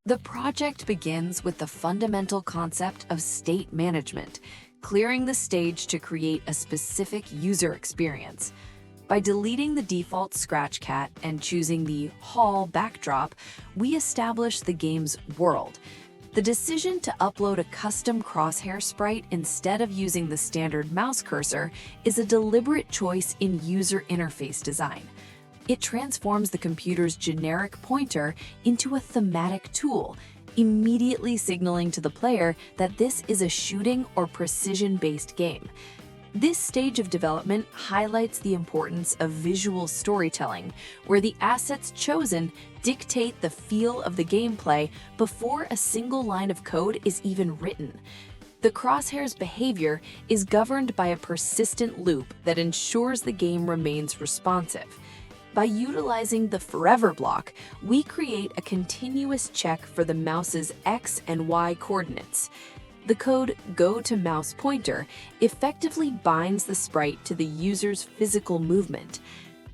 The project begins with the fundamental concept of state management, clearing the stage to create a specific user experience. By deleting the default Scratch Cat and choosing the Hall backdrop, we establish the game's world. The decision to upload a custom crosshair sprite instead of using the standard mouse cursor is a deliberate choice in user interface design. It transforms the computer's generic pointer into a thematic tool, immediately signaling to the player that this is a shooting or precision-based game. This stage of development highlights the importance of visual storytelling, where the assets chosen dictate the feel of the gameplay before a single line of code is even written. The crosshair's behavior is governed by a persistent loop that ensures the game remains responsive. By utilizing the forever block, we create a continuous check for the mouse's X and Y coordinates. The code go to mouse pointer effectively binds the sprite to the user's physical movement.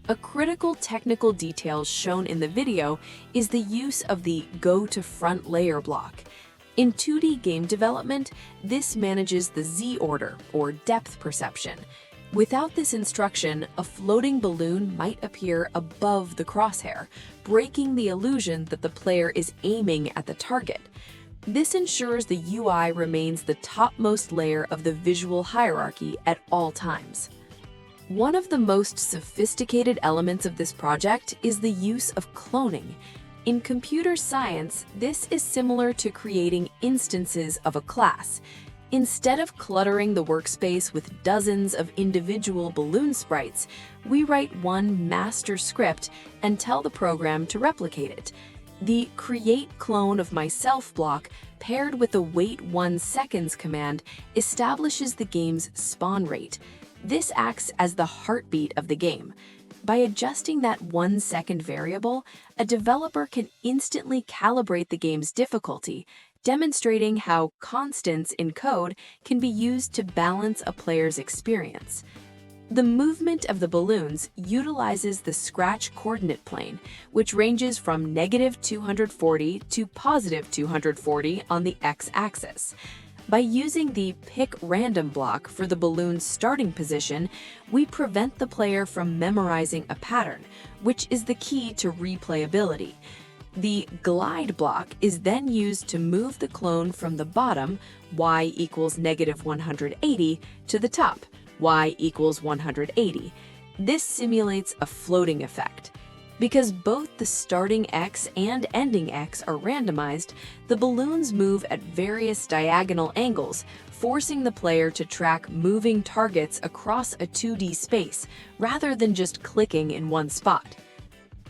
A critical technical detail shown in the video is the use of the go to front layer block. In 2D game development, this manages the Z order or depth perception. Without this instruction, a floating balloon might appear above the crosshair, breaking the illusion that the player is aiming at the target. This ensures the UI remains the topmost layer of the visual hierarchy at all times. One of the most sophisticated elements of this project is the use of cloning. In computer science, this is similar to creating instances of a class. Instead of cluttering the workspace with dozens of individual balloon sprites, we write one master script and tell the program to replicate it. The create clone of myself block paired with the wait 1 seconds command establishes the game's spawn rate. This acts as the heartbeat of the game. By adjusting that 1 second variable, a developer can instantly calibrate the game's difficulty, demonstrating how constants in code can be used to balance a player's experience. The movement of the balloons utilizes the Scratch coordinate plane, which ranges from -240 to +240 on the x-axis. By using the pick random block for the balloon's starting position, we prevent the player from memorizing a pattern, which is the key to replayability. The glide block is then used to move the clone from the bottom, y equals -180, to the top, y equals 180. This simulates a floating effect. Because both the starting X and ending X are randomized, the balloons move at various diagonal angles, forcing the player to track moving targets across a 2D space, rather than just clicking in one spot.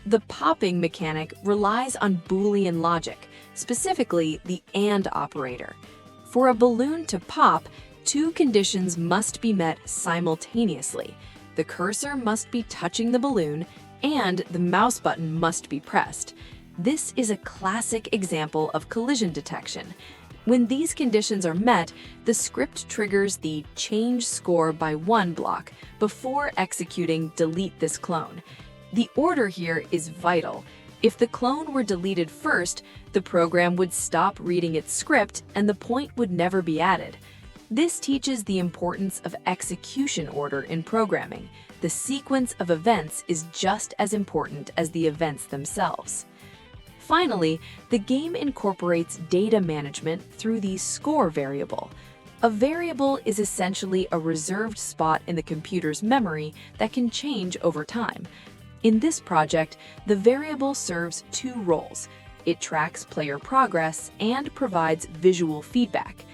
The popping mechanic relies on Boolean logic, specifically the AND operator. For a balloon to pop, two conditions must be met simultaneously. The cursor must be touching the balloon, and the mouse button must be pressed. This is a classic example of collision detection. When these conditions are met, the script triggers the change score by 1 block before executing delete this clone. The order here is vital. If the clone were deleted first, the program would stop reading its script and the point would never be added. This teaches the importance of execution order in programming. The sequence of events is just as important as the events themselves. Finally, the game incorporates data management through the score variable. A variable is essentially a reserved spot in the computer's memory that can change over time. In this project, the variable serves 2 roles. It tracks player progress and provides visual feedback.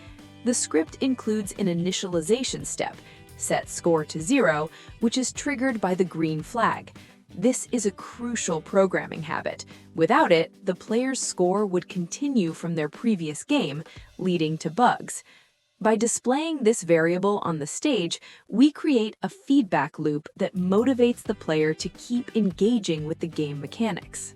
The script includes an initialization step, set score to 0, which is triggered by the green flag. This is a crucial programming habit. Without it, the player's score would continue from their previous game, leading to bugs. By displaying this variable on the stage, we create a feedback loop that motivates the player to keep engaging with the game mechanics.